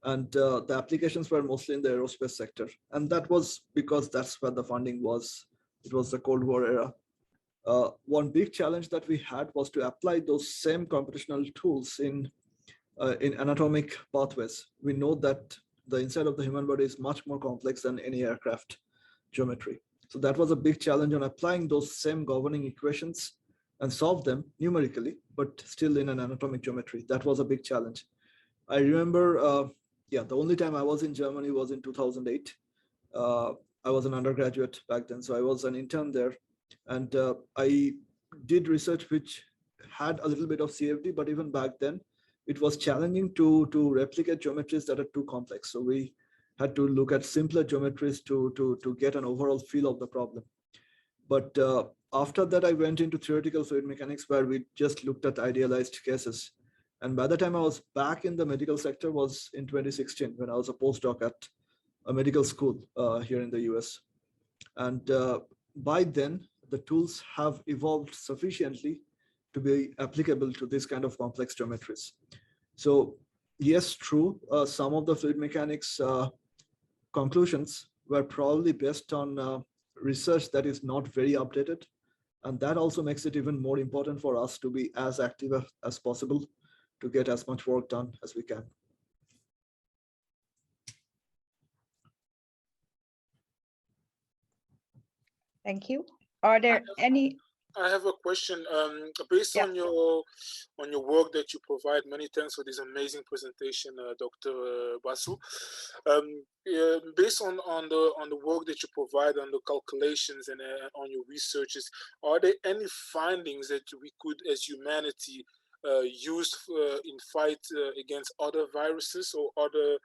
And the applications were mostly in the aerospace sector. And that was because that's where the funding was. It was the Cold War era. One big challenge that we had was to apply those same computational tools in anatomic pathways. We know that the inside of the human body is much more complex than any aircraft geometry. So that was a big challenge on applying those same governing equations and solve them numerically, but still in an anatomic geometry. That was a big challenge. I remember, the only time I was in Germany was in 2008. I was an undergraduate back then, so I was an intern there, and I did research which had a little bit of CFD, but even back then, it was challenging to replicate geometries that are too complex. So we had to look at simpler geometries to get an overall feel of the problem. But after that, I went into theoretical fluid mechanics, where we just looked at idealized cases. And by the time I was back in the medical sector was in 2016, when I was a postdoc at a medical school here in the US. And by then, the tools have evolved sufficiently to be applicable to this kind of complex geometries. So yes, true, some of the fluid mechanics conclusions were probably based on research that is not very updated. And that also makes it even more important for us to be as active as possible to get as much work done as we can. Thank you. Are there any? I have a question. Based on your work that you provide, many thanks for this amazing presentation, Dr. Basu. Based on the work that you provide, on the calculations and on your researches, are there any findings that we could, as humanity, use in fight against other viruses or other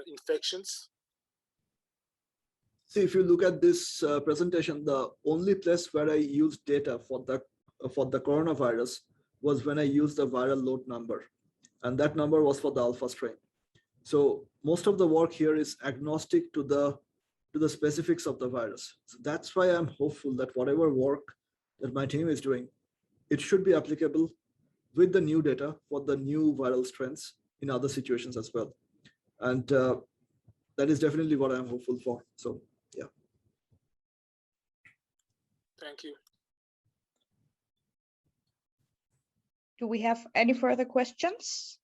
infections? See, if you look at this presentation, the only place where I used data for the coronavirus was when I used the viral load number, and that number was for the alpha strain. So most of the work here is agnostic to the specifics of the virus. So that's why I'm hopeful that whatever work that my team is doing, it should be applicable with the new data for the new viral strains in other situations as well. And that is definitely what I'm hopeful for. So. Yeah. Thank you. Do we have any further questions?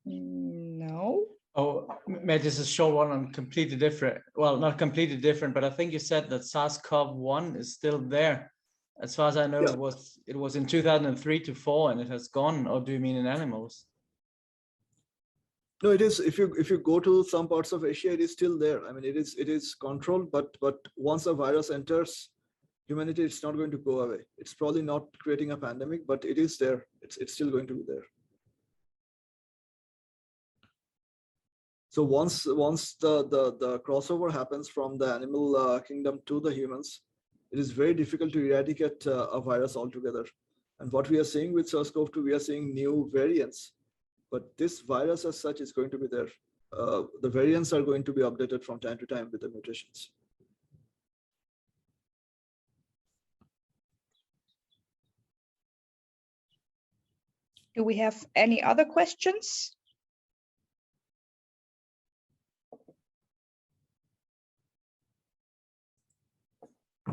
No. Oh, Matt, this is a short one on completely different. Well, not completely different, but I think you said that SARS-CoV-1 is still there. As far as I know, Yeah. it was in 2003 to 4, and it has gone. Or do you mean in animals? No, it is. If you go to some parts of Asia, it is still there. I mean, it is controlled, but once a virus enters humanity, it's not going to go away. It's probably not creating a pandemic, but it is there. It's still going to be there. So once the crossover happens from the animal kingdom to the humans, it is very difficult to eradicate a virus altogether. And what we are seeing with SARS-CoV-2, we are seeing new variants. But this virus as such is going to be there. The variants are going to be updated from time to time with the mutations. Do we have any other questions?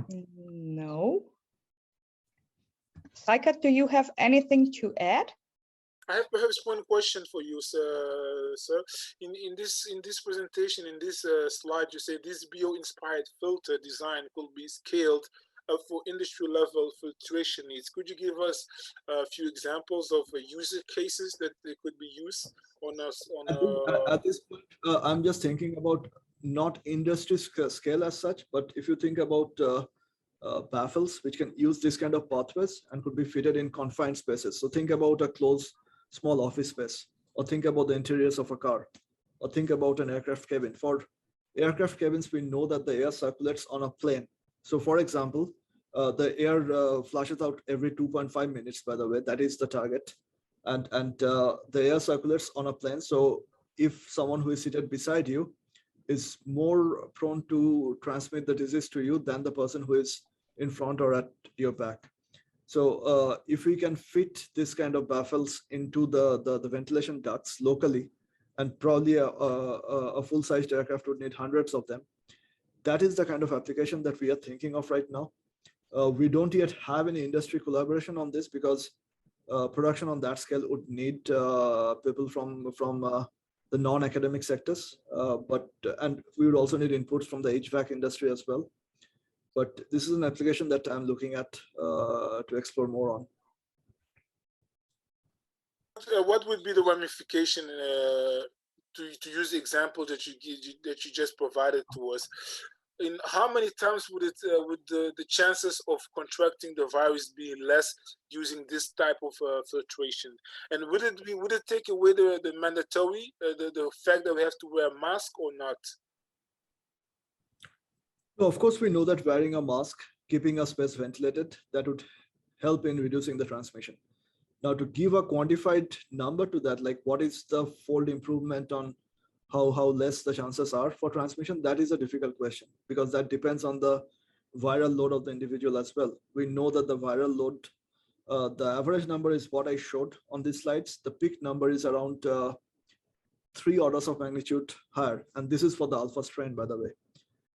No. Saikat, do you have anything to add? I have perhaps one question for you, sir. In this presentation, in this slide, you say this bio-inspired filter design could be scaled for industry level filtration needs. Could you give us a few examples of user cases that they could be used on us? At this point, I'm just thinking about not industry scale as such, but if you think about baffles, which can use this kind of pathways and could be fitted in confined spaces. So think about a closed small office space, or think about the interiors of a car, or think about an aircraft cabin. For aircraft cabins, we know that the air circulates on a plane. So for example, the air flushes out every 2.5 minutes, by the way, that is the target. And the air circulates on a plane. So if someone who is seated beside you is more prone to transmit the disease to you than the person who is in front or at your back. So if we can fit this kind of baffles into the ventilation ducts locally, and probably a full-sized aircraft would need hundreds of them, that is the kind of application that we are thinking of right now. We don't yet have any industry collaboration on this because production on that scale would need people from the non-academic sectors, and we would also need inputs from the HVAC industry as well. But this is an application that I'm looking at to explore more on. what would be the ramification to use the example that you just provided to us? In how many times would the chances of contracting the virus be less using this type of filtration? And would it take away the mandatory the fact that we have to wear a mask or not? So of course, we know that wearing a mask, keeping a space ventilated, that would help in reducing the transmission. Now, to give a quantified number to that, like what is the fold improvement on how less the chances are for transmission, that is a difficult question because that depends on the viral load of the individual as well. We know that the viral load, the average number is what I showed on these slides. The peak number is around 3 orders of magnitude higher. And this is for the alpha strain, by the way.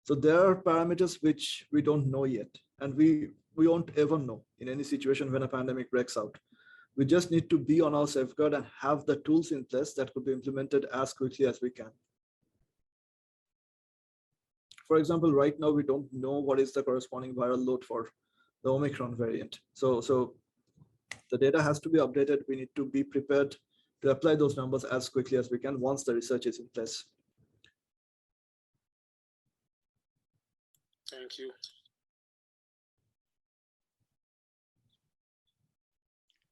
So there are parameters which we don't know yet. And we won't ever know in any situation when a pandemic breaks out. We just need to be on our safeguard and have the tools in place that could be implemented as quickly as we can. For example, right now, we don't know what is the corresponding viral load for the Omicron variant. So the data has to be updated. We need to be prepared to apply those numbers as quickly as we can once the research is in place. Thank you.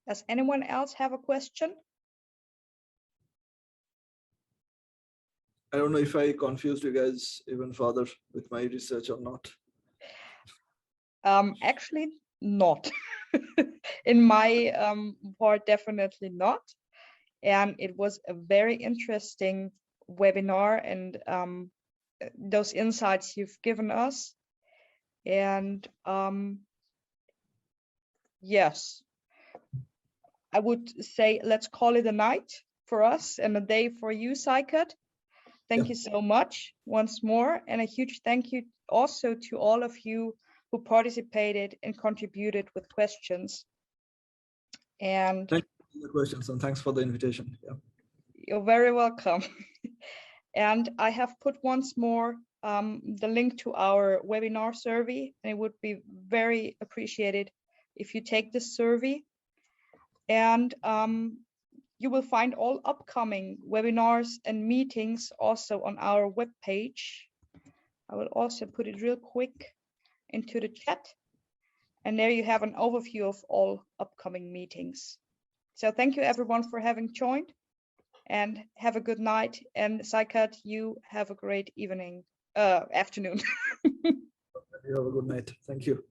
Does anyone else have a question? I don't know if I confused you guys even further with my research or not. Actually, not. In my part, definitely not. And it was a very interesting webinar and those insights you've given us. And yes, I would say let's call it a night for us and a day for you, Saikat. Thank you so much once more. And a huge thank you also to all of you who participated and contributed with questions. And thank you for the questions and thanks for the invitation. Yeah. You're very welcome. And I have put once more the link to our webinar survey, and it would be very appreciated if you take this survey. And you will find all upcoming webinars and meetings also on our webpage. I will also put it real quick into the chat. And there you have an overview of all upcoming meetings. So thank you everyone for having joined and have a good night. And Saikat, you have a great afternoon. You have a good night. Thank you.